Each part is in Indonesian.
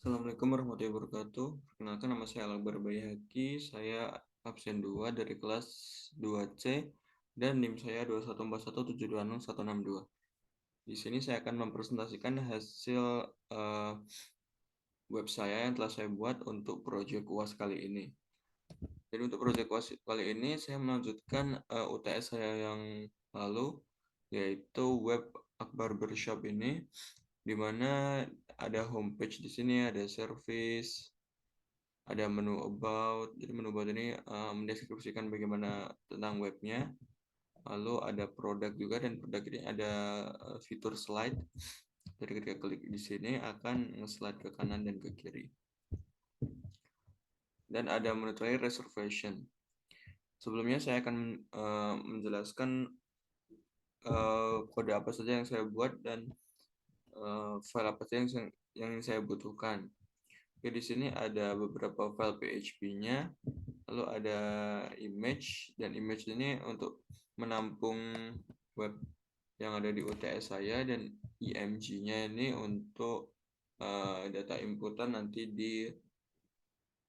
Assalamualaikum warahmatullahi wabarakatuh. Perkenalkan, nama saya Al-Akbar Bayhaqi. Saya absen 2 dari kelas 2C dan NIM saya 21417266162. Di sini saya akan mempresentasikan hasil web saya yang telah saya buat untuk proyek UAS kali ini. Jadi untuk proyek UAS kali ini saya melanjutkan UTS saya yang lalu, yaitu web Akbar Barbershop ini, di mana ada homepage di sini, ada service, ada menu about. Jadi menu about ini mendeskripsikan bagaimana tentang webnya. Lalu ada produk juga, dan produk ini ada fitur slide. Jadi ketika klik di sini akan nge-slide ke kanan dan ke kiri. Dan ada menu terakhir, reservation. Sebelumnya saya akan menjelaskan kode apa saja yang saya buat dan file apa saja yang saya butuhkan. Oke, di sini ada beberapa file PHP-nya, lalu ada image, dan image ini untuk menampung web yang ada di UTS saya, dan IMG-nya ini untuk data inputan nanti di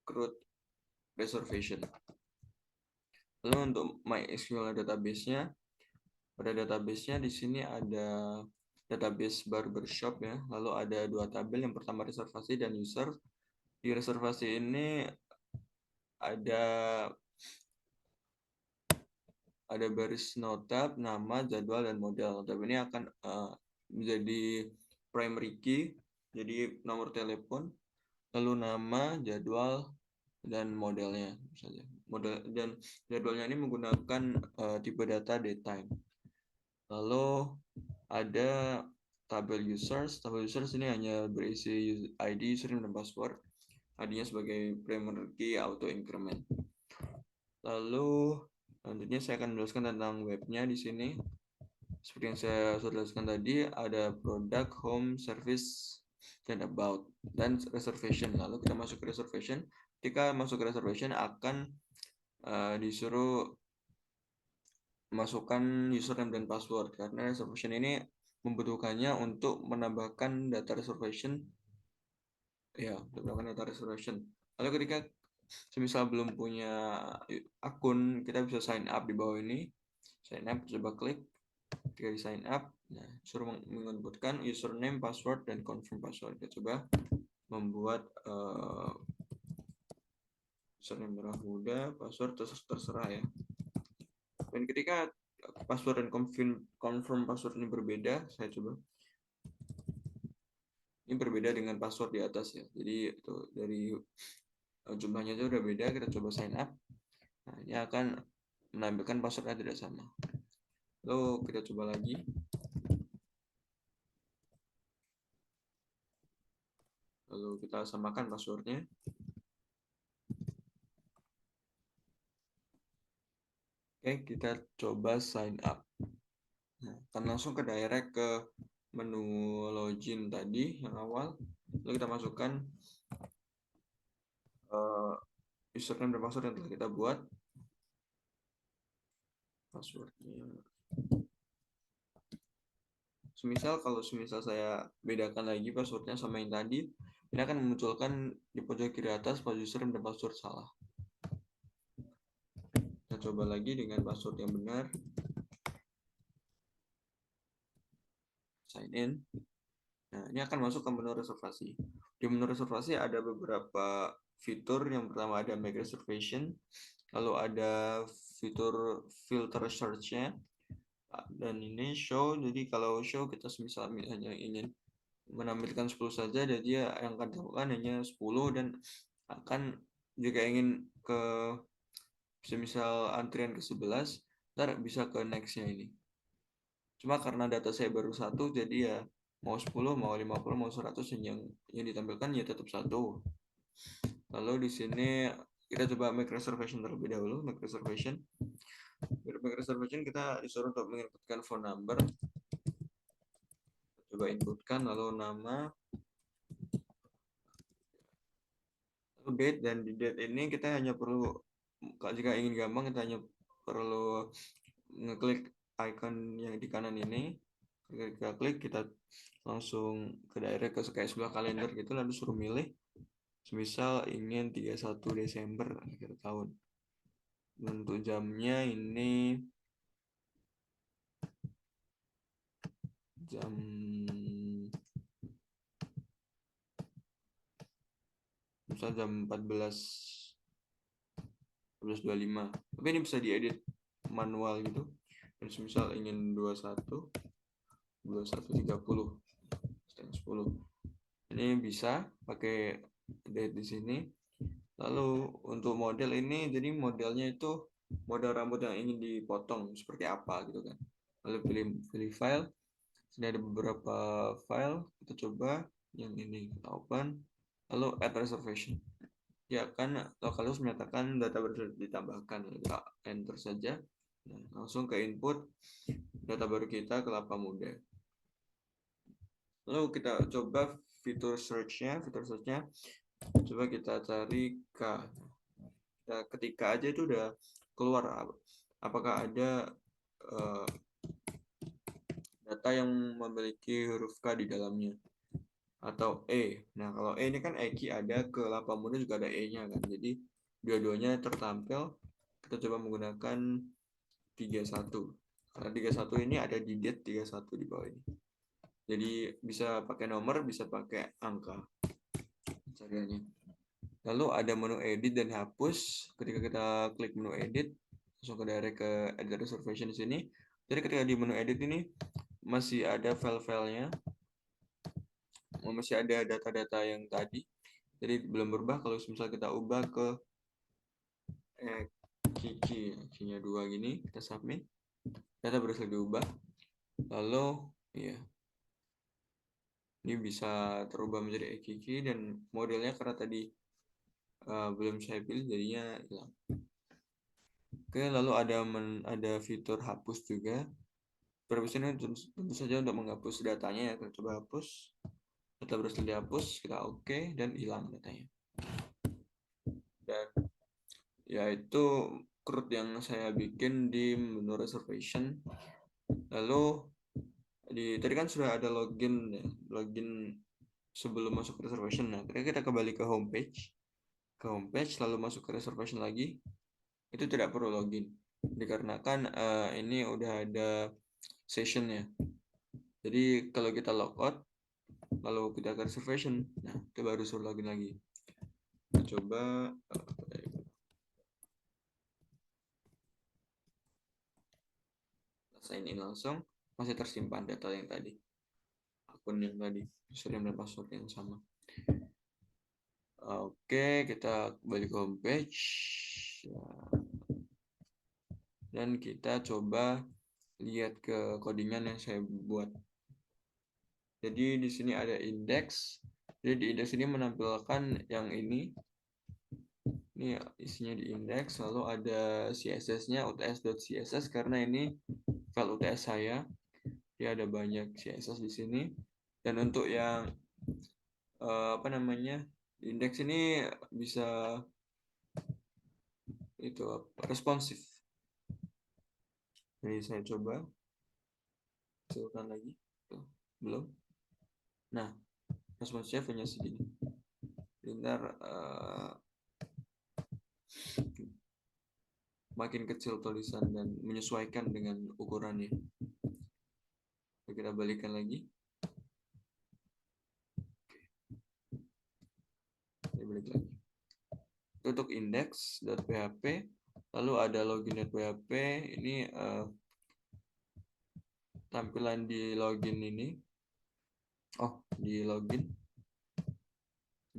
CRUD reservation. Lalu untuk MySQL database-nya, pada database-nya di sini ada database barbershop ya, lalu ada dua tabel, yang pertama reservasi dan user. Di reservasi ini ada baris notab, nama, jadwal, dan model. Notab ini akan menjadi primary key, jadi nomor telepon, lalu nama, jadwal, dan modelnya saja. Model dan jadwalnya ini menggunakan tipe data datetime. Lalu ada tabel users. Tabel users ini hanya berisi ID, username, dan password. ID-nya sebagai primary key auto increment. Lalu selanjutnya saya akan menjelaskan tentang webnya di sini. Seperti yang saya sudah jelaskan tadi, ada produk, home, service, dan about, dan reservation. Lalu kita masuk ke reservation. Ketika masuk ke reservation akan disuruh masukkan username dan password, karena reservation ini membutuhkannya untuk menambahkan data reservation. Ya, menambahkan data reservation. Lalu ketika semisal belum punya akun, kita bisa sign up di bawah ini. Sign up, coba klik. Ketika di sign up, nah, suruh menginputkan username, password, dan confirm password. Kita coba membuat username merah muda, password terserah ya. Dan ketika password dan confirm password ini berbeda, saya coba. Ini berbeda dengan password di atas ya. Jadi itu dari jumlahnya itu udah beda. Kita coba sign up. Nah, ini akan menampilkan passwordnya tidak sama. Lalu kita coba lagi. Lalu kita samakan passwordnya. Oke, kita coba sign up. Nah, akan langsung ke direct ke menu login tadi yang awal. Lalu kita masukkan username dan password yang telah kita buat. Passwordnya. Kalau saya bedakan lagi passwordnya sama yang tadi, ini akan memunculkan di pojok kiri atas username dan password salah. Kita coba lagi dengan password yang benar. Sign in. Nah, ini akan masuk ke menu reservasi. Di menu reservasi ada beberapa fitur. Yang pertama ada make reservation, lalu ada fitur filter search-nya, dan ini show. Jadi kalau show, kita misalnya hanya ingin menampilkan 10 saja, dan dia yang akan dilakukan hanya 10, dan akan jika ingin ke semisal antrian ke 11, ntar bisa ke next-nya ini. Cuma karena data saya baru 1, jadi ya mau 10, mau 50, mau 100, yang ditampilkan ya tetap 1. Lalu di sini kita coba make reservation terlebih dahulu. Make reservation kita disuruh untuk menginputkan phone number. Coba inputkan, lalu nama, lalu date. Dan di date ini kita hanya perlu, jika ingin gampang, kita hanya perlu ngeklik icon yang di kanan ini, Kita klik, kita langsung ke direct ke kayak sebelah kalender gitu, lalu suruh milih. Misal ingin 31 Desember akhir tahun. Untuk jamnya ini jam misal jam 14.25. Tapi ini bisa diedit manual gitu. Dan misal ingin 21.30 setengah 10. Ini bisa pakai date di sini. Lalu untuk model ini, jadi modelnya itu model rambut yang ingin dipotong seperti apa gitu kan. Lalu pilih file. Sini ada beberapa file, kita coba yang ini, kita open. Lalu add reservation. Ya kan Localhost menyatakan data baru ditambahkan, kita enter saja. Nah, langsung ke input data baru kita, Kelapa Muda. Lalu kita coba fitur search-nya, coba kita cari K. Kita ketika aja itu udah keluar apakah ada data yang memiliki huruf K di dalamnya atau E. Nah, kalau E ini kan Eki ada, ke Kelapa Muda juga ada E-nya kan. Jadi dua-duanya tertampil. Kita coba menggunakan 31. Karena 31 ini ada di date 31 di bawah ini. Jadi bisa pakai nomor, bisa pakai angka cariannya. Lalu ada menu edit dan hapus. Ketika kita klik menu edit, langsung ke direct ke edit reservation di sini. Jadi ketika di menu edit ini masih ada file-filenya, masih ada data-data yang tadi. Jadi belum berubah. Kalau misalnya kita ubah ke Kiki-nya 2 gini, kita submit. Data berhasil diubah. Lalu ya, ini bisa terubah menjadi Kiki dan modelnya karena tadi belum saya pilih jadinya hilang. Oke, lalu ada fitur hapus juga. Fitur ini tentu saja untuk menghapus datanya ya. Kita coba hapus. Data berhasil dihapus, kita oke dan hilang datanya. Dan ya itu CRUD yang saya bikin di menu reservation. Lalu tadi kan sudah ada login ya, login sebelum masuk ke reservation. Nah, kita kembali ke homepage. Lalu masuk ke reservation lagi. Itu tidak perlu login dikarenakan ini udah ada sessionnya. Jadi kalau kita logout lalu kita ke reservation, nah kita baru suruh login lagi. Kita coba sign in langsung, masih tersimpan data yang tadi, akun yang tadi, username dan password yang sama. Oke, kita kembali ke homepage dan kita coba lihat ke codingan yang saya buat. Jadi di sini ada indeks. Jadi di indeks ini menampilkan yang ini. Ini isinya di indeks. Lalu ada CSS-nya uts.css karena ini file UTS saya. Dia ada banyak CSS di sini. Dan untuk yang apa namanya, indeks ini bisa itu responsif. Jadi saya coba kecilkan lagi. Tuh, belum. Nah, responsifnya punya segini. Bentar, makin kecil tulisan dan menyesuaikan dengan ukurannya. Kita balikan lagi. Kita balik lagi. Untuk index.php, lalu ada login.php. Ini tampilan di login ini. Oh, di login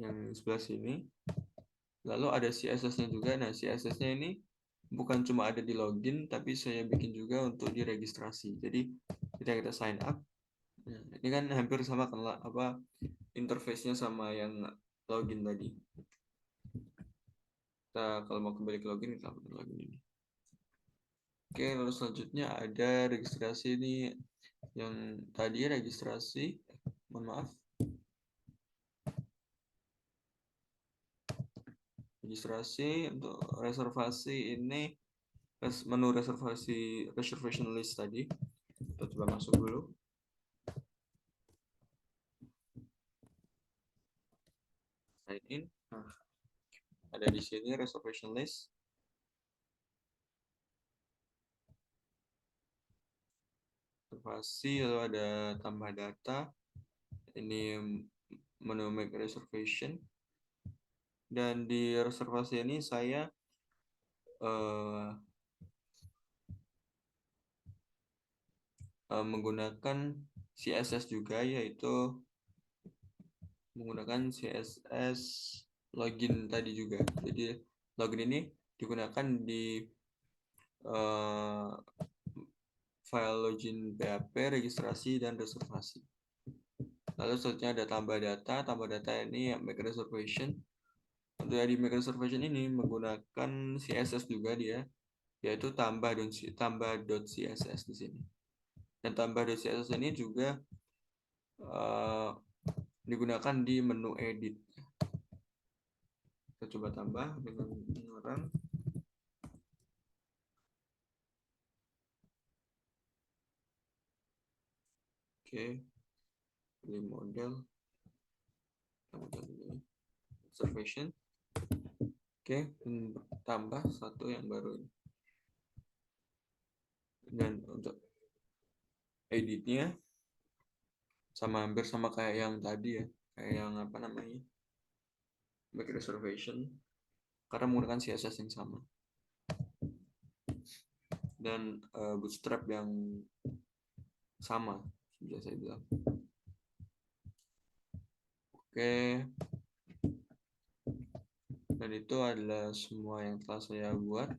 yang sebelah sini. Lalu ada CSS-nya juga. Nah, CSS-nya ini bukan cuma ada di login, tapi saya bikin juga untuk diregistrasi. Jadi kita sign up. Nah, ini kan hampir sama kan apa interface-nya sama yang login tadi. Kita kalau mau kembali ke login, kita login ini. Oke, lalu selanjutnya ada registrasi ini yang tadi registrasi. Mohon maaf. Registrasi untuk reservasi ini menu reservation list tadi. Kita coba masuk dulu. in. Nah, ada di sini reservation list. Reservasi, lalu ada tambah data. Ini menu make reservation. Dan di reservasi ini saya menggunakan CSS juga, yaitu menggunakan CSS login tadi juga. Jadi login ini digunakan di file login PHP, registrasi, dan reservasi. Lalu selanjutnya ada tambah data. Tambah data ini make reservation. Untuk di make reservation ini menggunakan CSS juga dia, yaitu tambah.css di sini. Dan tambah.css ini juga digunakan di menu edit. Kita coba tambah dengan orang. Oke, pilih model, observation. Oke, tambah satu yang baru. Dan untuk editnya hampir sama kayak yang tadi ya, kayak yang apa namanya, make reservation, karena menggunakan CSS yang sama dan bootstrap yang sama, sudah saya bilang. Oke, dan itu adalah semua yang telah saya buat.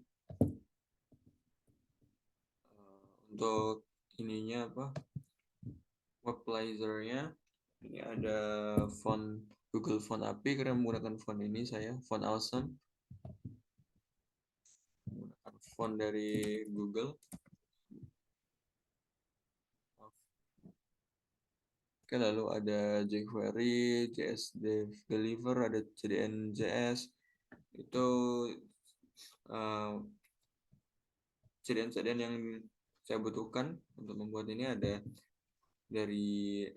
Untuk ininya apa, weblaser-nya ini ada font Google Font API, karena menggunakan font ini saya, font awesome, menggunakan font dari Google. Oke, lalu ada jQuery, JS Deliver, ada CDN.js. Itu CDN-CDN yang saya butuhkan untuk membuat ini ada dari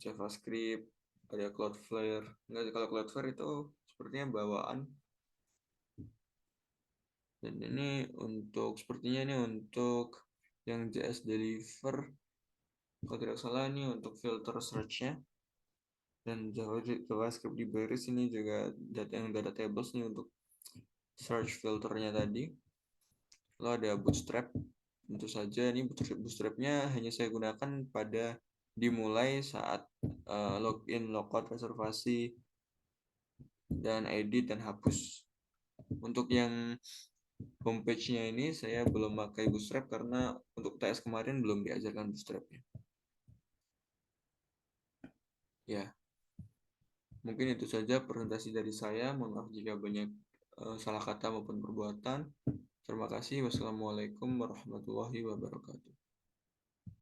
JavaScript, ada Cloudflare. Enggak, kalau Cloudflare itu sepertinya bawaan. Dan ini sepertinya ini untuk yang JS Deliver. Kalau tidak salah ini untuk filter search-nya. Dan JavaScript di Baris ini juga data tables nih untuk search filternya tadi. Lalu ada Bootstrap. Tentu saja ini Bootstrap-nya hanya saya gunakan pada dimulai saat login, logout, reservasi, dan edit dan hapus. Untuk yang homepage-nya ini saya belum pakai Bootstrap karena untuk TS kemarin belum diajarkan Bootstrap-nya. Ya, mungkin itu saja presentasi dari saya. Mohon maaf jika banyak salah kata maupun perbuatan. Terima kasih. Wassalamualaikum warahmatullahi wabarakatuh.